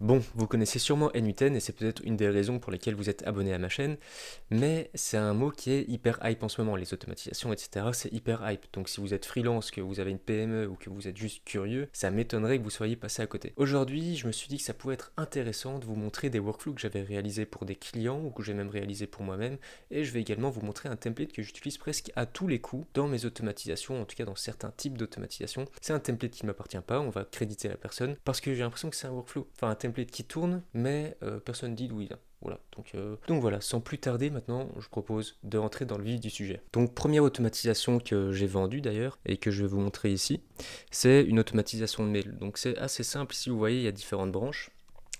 Bon, vous connaissez sûrement N8N et c'est peut-être une des raisons pour lesquelles vous êtes abonné à ma chaîne, mais c'est un mot qui est hyper hype en ce moment. Les automatisations, etc., c'est hyper hype. Donc si vous êtes freelance, que vous avez une PME ou que vous êtes juste curieux, ça m'étonnerait que vous soyez passé à côté. Aujourd'hui, je me suis dit que ça pouvait être intéressant de vous montrer des workflows que j'avais réalisés pour des clients ou que j'ai même réalisés pour moi-même, et je vais également vous montrer un template que j'utilise presque à tous les coups dans mes automatisations, en tout cas dans certains types d'automatisation. C'est un template qui ne m'appartient pas, on va créditer la personne, parce que j'ai l'impression que c'est un workflow, enfin un template qui tourne, mais personne dit d'où il vient. Voilà, donc voilà, sans plus tarder maintenant, je propose de rentrer dans le vif du sujet. Donc première automatisation que j'ai vendue d'ailleurs, et que je vais vous montrer ici, c'est une automatisation de mail. Donc c'est assez simple, ici vous voyez, il y a différentes branches.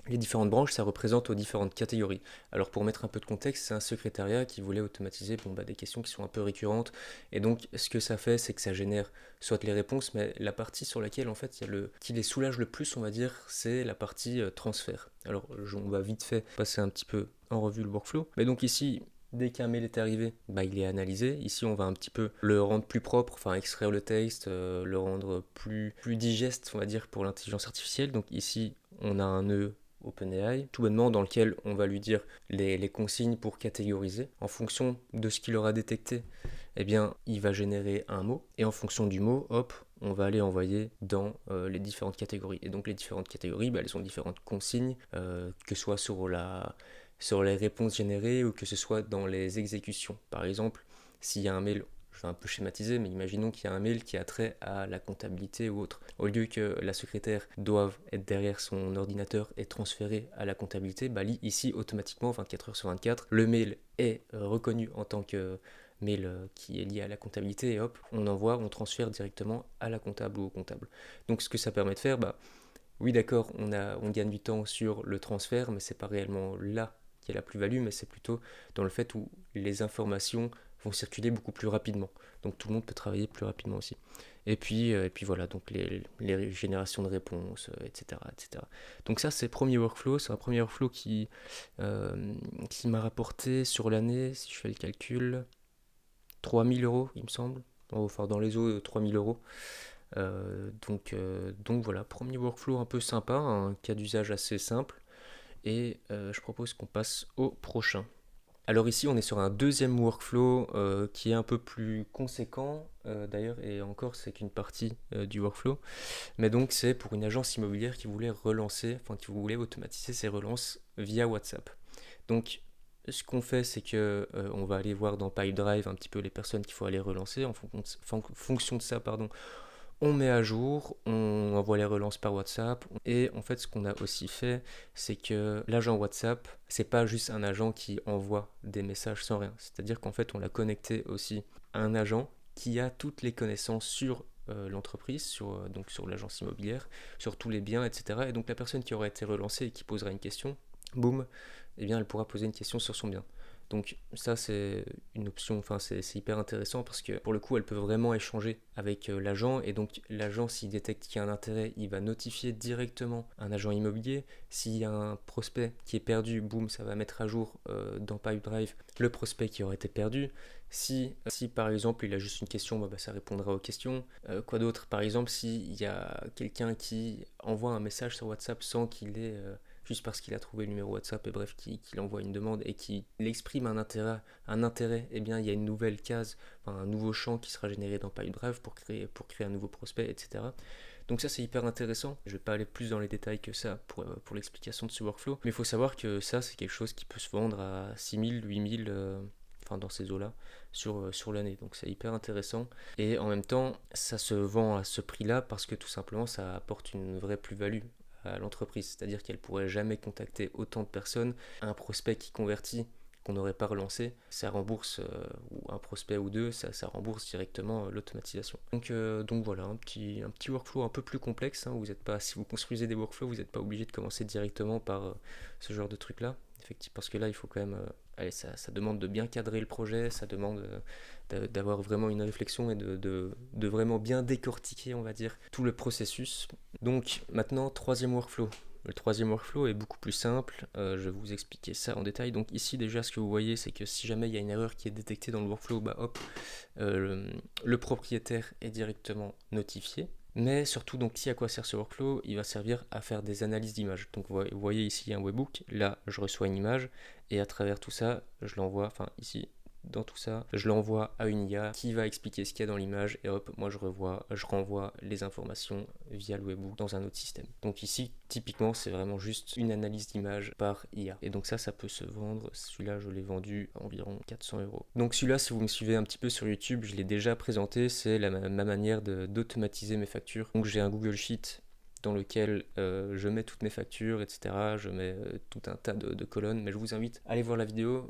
Les différentes branches, ça représente aux différentes catégories. Alors pour mettre un peu de contexte, c'est un secrétariat qui voulait automatiser des questions qui sont un peu récurrentes. Et donc ce que ça fait, c'est que ça génère soit les réponses, mais la partie sur laquelle en fait qui les soulage le plus, on va dire, c'est la partie transfert. Alors on va vite fait passer un petit peu en revue le workflow. Mais donc ici, dès qu'un mail est arrivé, il est analysé. Ici, on va un petit peu le rendre plus propre, enfin extraire le texte, le rendre plus digeste, on va dire, pour l'intelligence artificielle. Donc ici, on a un nœud OpenAI, tout bonnement dans lequel on va lui dire les consignes pour catégoriser. En fonction de ce qu'il aura détecté, eh bien, il va générer un mot, et en fonction du mot, hop, on va aller envoyer dans les différentes catégories. Et donc les différentes catégories, elles ont différentes consignes, que ce soit sur les réponses générées ou que ce soit dans les exécutions. Par exemple, s'il y a un mail, je vais un peu schématiser, mais imaginons qu'il y a un mail qui a trait à la comptabilité ou autre. Au lieu que la secrétaire doive être derrière son ordinateur et transférer à la comptabilité, ici automatiquement 24 heures sur 24, le mail est reconnu en tant que mail qui est lié à la comptabilité et hop, on transfère directement à la comptable ou au comptable. Donc ce que ça permet de faire, oui d'accord, on gagne du temps sur le transfert, mais c'est pas réellement là qui est la plus-value, mais c'est plutôt dans le fait où les informations vont circuler beaucoup plus rapidement. Donc tout le monde peut travailler plus rapidement aussi. Et puis voilà, donc les générations de réponses, etc., etc. Donc ça, c'est le premier workflow. C'est un premier workflow qui m'a rapporté sur l'année, si je fais le calcul, 3 000 euros, il me semble. Enfin, dans les eaux, 3 000 euros. Donc voilà, premier workflow un peu sympa, un cas d'usage assez simple. Et je propose qu'on passe au prochain. Alors ici, on est sur un deuxième workflow qui est un peu plus conséquent, d'ailleurs, et encore, c'est qu'une partie du workflow. Mais donc, c'est pour une agence immobilière qui voulait qui voulait automatiser ses relances via WhatsApp. Donc, ce qu'on fait, c'est que on va aller voir dans Pipedrive un petit peu les personnes qu'il faut aller relancer. Fonction de ça, pardon, on met à jour, on envoie les relances par WhatsApp. Et en fait, ce qu'on a aussi fait, c'est que l'agent WhatsApp, c'est pas juste un agent qui envoie des messages sans rien. C'est-à-dire qu'en fait, on l'a connecté aussi à un agent qui a toutes les connaissances sur l'entreprise, donc sur l'agence immobilière, sur tous les biens, etc. Et donc la personne qui aura été relancée et qui posera une question, boum, eh bien elle pourra poser une question sur son bien. Donc ça c'est une option, enfin c'est hyper intéressant parce que pour le coup elle peut vraiment échanger avec l'agent et donc l'agent s'il détecte qu'il y a un intérêt il va notifier directement un agent immobilier. S'il y a un prospect qui est perdu, boum, ça va mettre à jour dans Pipedrive le prospect qui aurait été perdu. Si par exemple il a juste une question, ça répondra aux questions. Quoi d'autre? Par exemple s'il y a quelqu'un qui envoie un message sur WhatsApp sans qu'il ait juste parce qu'il a trouvé le numéro WhatsApp et bref, qu'il envoie une demande et qu'il exprime un intérêt, eh bien il y a une nouvelle case, un nouveau champ qui sera généré dans Pipedrive pour créer un nouveau prospect, etc. Donc ça c'est hyper intéressant. Je ne vais pas aller plus dans les détails que ça pour l'explication de ce workflow, mais il faut savoir que ça c'est quelque chose qui peut se vendre à 6 000, 8 000, dans ces eaux-là, sur l'année. Donc c'est hyper intéressant. Et en même temps, ça se vend à ce prix-là parce que tout simplement ça apporte une vraie plus-value à l'entreprise, c'est-à-dire qu'elle pourrait jamais contacter autant de personnes. Un prospect qui convertit qu'on n'aurait pas relancé, ça rembourse, ou un prospect ou deux, ça rembourse directement l'automatisation. Donc voilà, un petit workflow un peu plus complexe. Hein, vous êtes pas, si vous construisez des workflows, vous n'êtes pas obligé de commencer directement par ce genre de truc-là. Effectivement, parce que là, il faut quand même... ça demande de bien cadrer le projet, ça demande d'avoir vraiment une réflexion et de vraiment bien décortiquer, on va dire, tout le processus. Donc maintenant, troisième workflow. Le troisième workflow est beaucoup plus simple, je vais vous expliquer ça en détail. Donc ici déjà ce que vous voyez c'est que si jamais il y a une erreur qui est détectée dans le workflow, le propriétaire est directement notifié. Mais surtout, donc ici, à quoi sert ce workflow? Il va servir à faire des analyses d'images. Donc vous voyez ici un webhook, là je reçois une image, et à travers tout ça, je l'envoie, enfin ici, dans tout ça, je l'envoie à une IA qui va expliquer ce qu'il y a dans l'image, et hop, moi je renvoie les informations via le webhook dans un autre système. Donc ici, typiquement, c'est vraiment juste une analyse d'image par IA. Et donc ça peut se vendre. Celui-là, je l'ai vendu à environ 400 €. Donc celui-là, si vous me suivez un petit peu sur YouTube, je l'ai déjà présenté. C'est ma manière d'automatiser mes factures. Donc j'ai un Google Sheet dans lequel je mets toutes mes factures, etc. Je mets tout un tas de colonnes, mais je vous invite à aller voir la vidéo.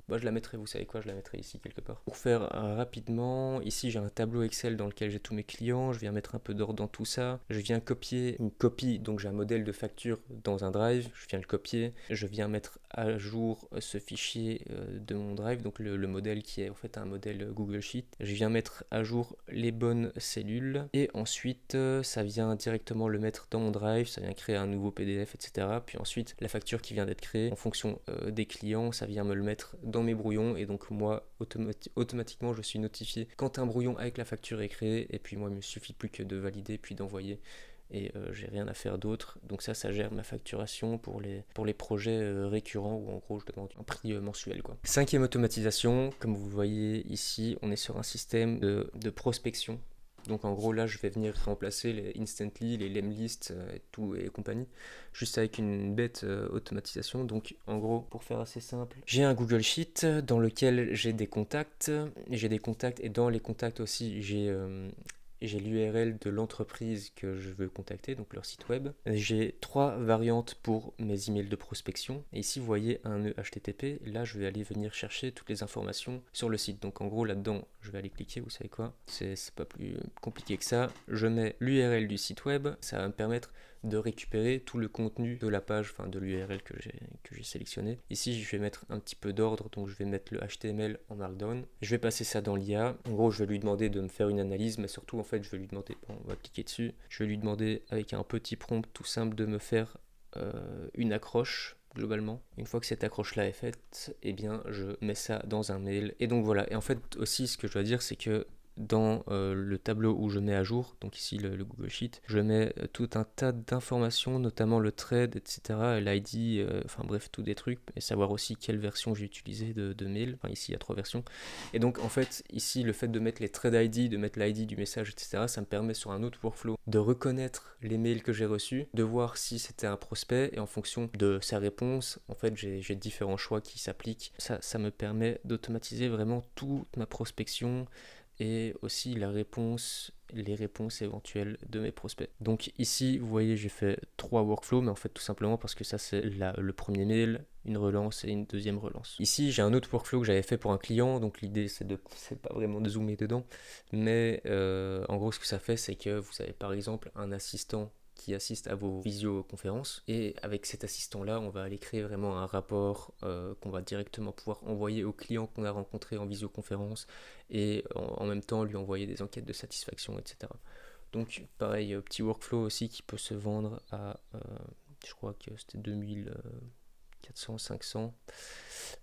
Moi, je la mettrai, vous savez quoi, je la mettrai ici quelque part. Pour faire rapidement, ici j'ai un tableau Excel dans lequel j'ai tous mes clients. Je viens mettre un peu d'ordre dans tout ça. Je viens copier une copie, donc j'ai un modèle de facture dans un drive. Je viens le copier. Je viens mettre à jour ce fichier de mon drive, donc le modèle qui est en fait un modèle Google Sheet. Je viens mettre à jour les bonnes cellules et ensuite ça vient directement le mettre dans mon drive, ça vient créer un nouveau PDF, etc. Puis ensuite, la facture qui vient d'être créée, en fonction des clients, ça vient me le mettre dans mes brouillons. Et donc moi, automatiquement, je suis notifié quand un brouillon avec la facture est créé. Et puis moi, il me suffit plus que de valider puis d'envoyer. Et j'ai rien à faire d'autre. Donc ça gère ma facturation pour les projets récurrents où en gros je demande un prix mensuel, quoi. Cinquième automatisation, comme vous voyez ici, on est sur un système de prospection. Donc en gros là je vais venir remplacer les Instantly, les Lemlist et tout et compagnie, juste avec une bête automatisation. Donc en gros, pour faire assez simple, j'ai un Google Sheet dans lequel j'ai des contacts, et dans les contacts aussi j'ai l'URL de l'entreprise que je veux contacter, donc leur site web. J'ai 3 variantes pour mes emails de prospection. Et ici, vous voyez un nœud HTTP. Là, je vais aller venir chercher toutes les informations sur le site. Donc, en gros, là-dedans, je vais aller cliquer. Vous savez quoi? C'est pas plus compliqué que ça. Je mets l'URL du site web. Ça va me permettre de récupérer tout le contenu de la page, enfin de l'URL que j'ai sélectionné. Ici, je vais mettre un petit peu d'ordre, donc je vais mettre le HTML en Markdown. Je vais passer ça dans l'IA. En gros, je vais lui demander de me faire une analyse, mais surtout, en fait, je vais lui demander, bon, on va cliquer dessus, je vais lui demander avec un petit prompt tout simple de me faire une accroche. Globalement, une fois que cette accroche là est faite, eh bien je mets ça dans un mail. Et donc voilà, et en fait aussi ce que je dois dire, c'est que dans le tableau où je mets à jour, donc ici le Google Sheet, je mets tout un tas d'informations, notamment le thread, etc., l'ID, enfin bref, tout des trucs, et savoir aussi quelle version j'ai utilisée de mail. Enfin ici il y a 3 versions. Et donc en fait, ici le fait de mettre les thread ID, de mettre l'ID du message, etc., ça me permet sur un autre workflow de reconnaître les mails que j'ai reçus, de voir si c'était un prospect, et en fonction de sa réponse, en fait j'ai différents choix qui s'appliquent. Ça me permet d'automatiser vraiment toute ma prospection, et aussi les réponses éventuelles de mes prospects. Donc ici, vous voyez, j'ai fait 3 workflows, mais en fait tout simplement parce que ça c'est le premier mail, une relance et une deuxième relance. Ici, j'ai un autre workflow que j'avais fait pour un client, donc l'idée c'est pas vraiment de zoomer dedans, mais en gros ce que ça fait, c'est que vous avez par exemple un assistant qui assiste à vos visioconférences, et avec cet assistant là on va aller créer vraiment un rapport qu'on va directement pouvoir envoyer au client qu'on a rencontré en visioconférence, et en même temps lui envoyer des enquêtes de satisfaction, etc. Donc pareil, petit workflow aussi qui peut se vendre à je crois que c'était 2400, 500,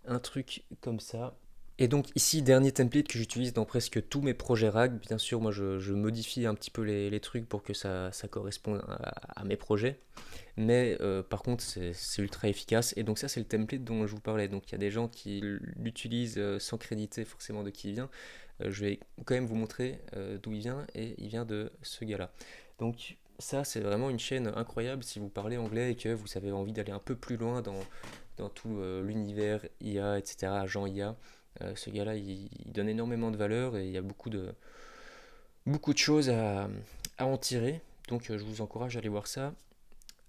un truc comme ça. Et donc ici, dernier template que j'utilise dans presque tous mes projets RAG. Bien sûr, moi je modifie un petit peu les trucs pour que ça corresponde à mes projets. Mais par contre, c'est ultra efficace. Et donc ça, c'est le template dont je vous parlais. Donc il y a des gens qui l'utilisent sans créditer forcément de qui il vient. Je vais quand même vous montrer d'où il vient. Et il vient de ce gars-là. Donc ça, c'est vraiment une chaîne incroyable si vous parlez anglais et que vous avez envie d'aller un peu plus loin dans tout l'univers IA, etc., agent IA. Ce gars-là, il donne énormément de valeur, et il y a beaucoup de choses à en tirer. Donc je vous encourage à aller voir ça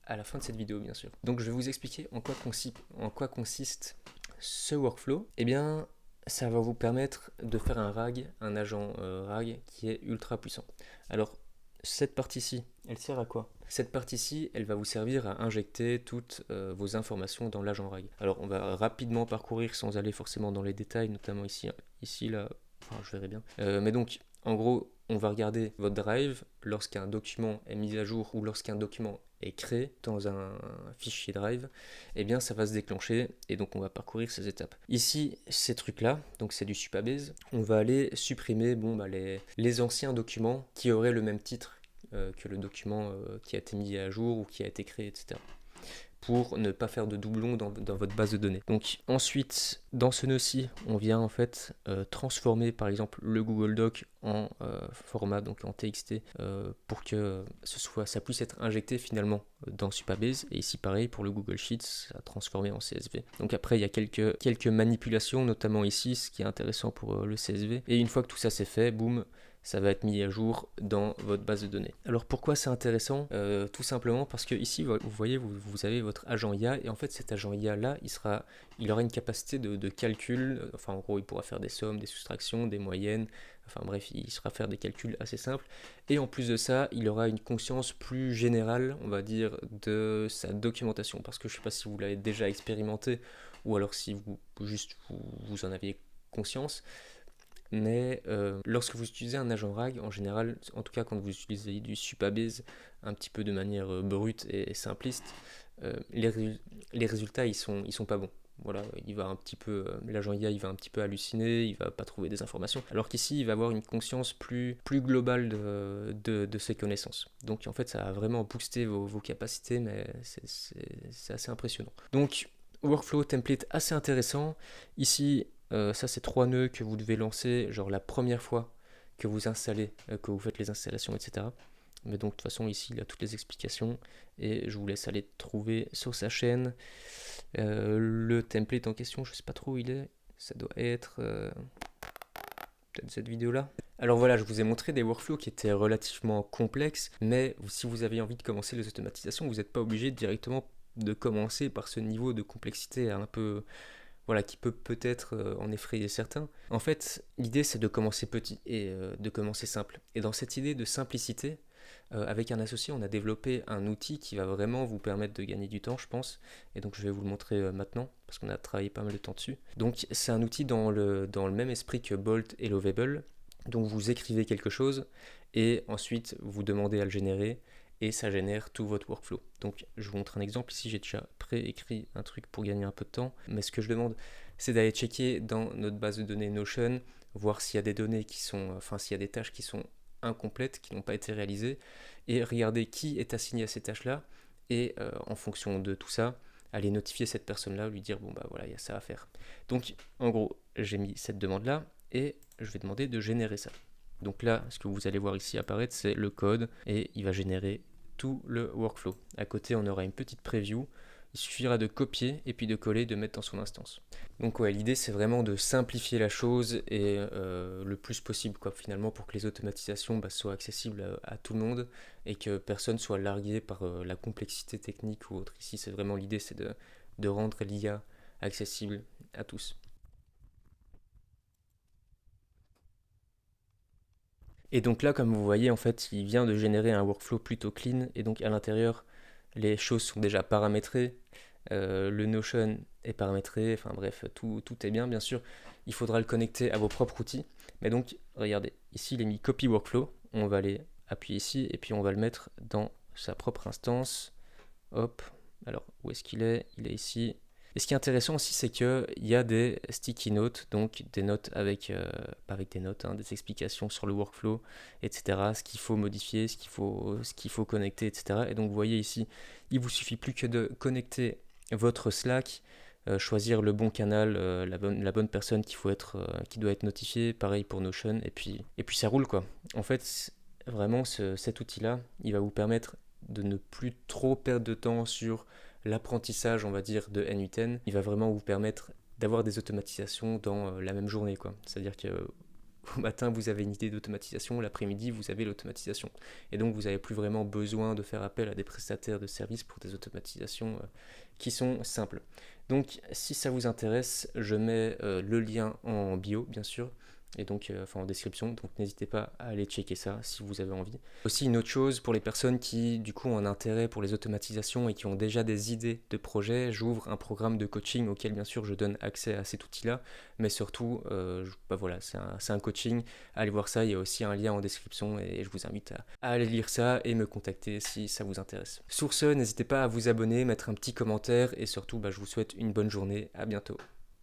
à la fin de cette vidéo, bien sûr. Donc je vais vous expliquer en quoi consiste ce workflow. Eh bien, ça va vous permettre de faire un agent RAG qui est ultra puissant. Alors, cette partie-ci, elle sert à quoi? Cette partie-ci, elle va vous servir à injecter toutes vos informations dans l'agent RAG. Alors, on va rapidement parcourir sans aller forcément dans les détails, notamment ici là, enfin, je verrai bien. Mais donc, en gros, on va regarder votre drive lorsqu'un document est mis à jour ou lorsqu'un document est créé dans un fichier drive, eh bien ça va se déclencher, et donc on va parcourir ces étapes. Ici, ces trucs-là, donc c'est du Supabase, on va aller supprimer les anciens documents qui auraient le même titre que le document qui a été mis à jour ou qui a été créé, etc. Pour ne pas faire de doublons dans votre base de données. Donc ensuite, dans ce nœud-ci, on vient en fait transformer par exemple le Google Doc en format, donc en TXT, pour que ça puisse être injecté finalement dans Supabase. Et ici pareil, pour le Google Sheets, ça a transformé en CSV. Donc après, il y a quelques manipulations, notamment ici, ce qui est intéressant pour le CSV. Et une fois que tout ça c'est fait, boum, ça va être mis à jour dans votre base de données. Alors pourquoi c'est intéressant? Tout simplement parce que ici, vous voyez, vous avez votre agent IA, et en fait cet agent IA là, il aura une capacité de calcul, enfin en gros il pourra faire des sommes, des soustractions, des moyennes, enfin bref, il saura faire des calculs assez simples, et en plus de ça, il aura une conscience plus générale, on va dire, de sa documentation, parce que je ne sais pas si vous l'avez déjà expérimenté, ou alors si vous en aviez conscience, mais lorsque vous utilisez un agent RAG, en général, en tout cas quand vous utilisez du Supabase un petit peu de manière brute et simpliste, les résultats ils sont pas bons. Voilà, l'agent IA il va un petit peu halluciner, il va pas trouver des informations, alors qu'ici il va avoir une conscience plus globale de ses connaissances. Donc en fait ça va vraiment booster vos capacités, mais c'est assez impressionnant. Donc workflow template assez intéressant. Ici, ça c'est 3 nœuds que vous devez lancer genre la première fois que vous installez, que vous faites les installations, etc. Mais donc de toute façon ici il a toutes les explications et je vous laisse aller trouver sur sa chaîne. Le template en question, je sais pas trop où il est, ça doit être peut-être cette vidéo là. Alors voilà, je vous ai montré des workflows qui étaient relativement complexes, mais si vous avez envie de commencer les automatisations, vous n'êtes pas obligé directement de commencer par ce niveau de complexité un peu, voilà, qui peut peut-être en effrayer certains. En fait, l'idée c'est de commencer petit et de commencer simple. Et dans cette idée de simplicité, avec un associé, on a développé un outil qui va vraiment vous permettre de gagner du temps, je pense. Et donc je vais vous le montrer maintenant, parce qu'on a travaillé pas mal de temps dessus. Donc c'est un outil dans le même esprit que Bolt et Lovable. Donc vous écrivez quelque chose, et ensuite vous demandez à le générer, et ça génère tout votre workflow. Donc je vous montre un exemple, ici j'ai déjà préécrit un truc pour gagner un peu de temps, mais ce que je demande c'est d'aller checker dans notre base de données Notion, voir s'il y a des données s'il y a des tâches qui sont incomplètes, qui n'ont pas été réalisées, et regarder qui est assigné à ces tâches-là, et en fonction de tout ça, aller notifier cette personne-là, lui dire bon bah voilà, il y a ça à faire. Donc en gros, j'ai mis cette demande-là, et je vais demander de générer ça. Donc là, ce que vous allez voir ici apparaître, c'est le code, et il va générer tout le workflow. À côté, on aura une petite preview. Il suffira de copier et puis de coller, de mettre dans son instance. Donc ouais, l'idée c'est vraiment de simplifier la chose et le plus possible quoi, finalement, pour que les automatisations soient accessibles à tout le monde et que personne soit largué par la complexité technique ou autre. Ici c'est vraiment l'idée, c'est de rendre l'IA accessible à tous. Et donc là, comme vous voyez, en fait, il vient de générer un workflow plutôt clean, et donc à l'intérieur, les choses sont déjà paramétrées, le Notion est paramétré, enfin bref, tout est bien sûr. Il faudra le connecter à vos propres outils. Mais donc, regardez, ici il est mis copy workflow, on va aller appuyer ici, et puis on va le mettre dans sa propre instance. Hop, alors où est-ce qu'il est? Il est ici. Et ce qui est intéressant aussi, c'est qu'il y a des sticky notes, donc des notes pas avec des notes, des explications sur le workflow, etc. Ce qu'il faut modifier, ce qu'il faut connecter, etc. Et donc vous voyez ici, il vous suffit plus que de connecter votre Slack, choisir le bon canal, la bonne personne qui doit être notifiée, pareil pour Notion, et puis ça roule quoi. En fait, vraiment cet outil-là, il va vous permettre de ne plus trop perdre de temps sur l'apprentissage, on va dire, de N8N. Il va vraiment vous permettre d'avoir des automatisations dans la même journée, quoi. C'est-à-dire que au matin, vous avez une idée d'automatisation, l'après-midi, vous avez l'automatisation. Et donc, vous n'avez plus vraiment besoin de faire appel à des prestataires de services pour des automatisations qui sont simples. Donc, si ça vous intéresse, je mets le lien en bio, bien sûr, et donc en description, donc n'hésitez pas à aller checker ça si vous avez envie. Aussi une autre chose pour les personnes qui du coup ont un intérêt pour les automatisations et qui ont déjà des idées de projets, j'ouvre un programme de coaching auquel bien sûr je donne accès à cet outil-là, mais surtout voilà, c'est un coaching, allez voir ça, il y a aussi un lien en description et je vous invite à aller lire ça et me contacter si ça vous intéresse. Sur ce, n'hésitez pas à vous abonner, mettre un petit commentaire et surtout je vous souhaite une bonne journée, à bientôt.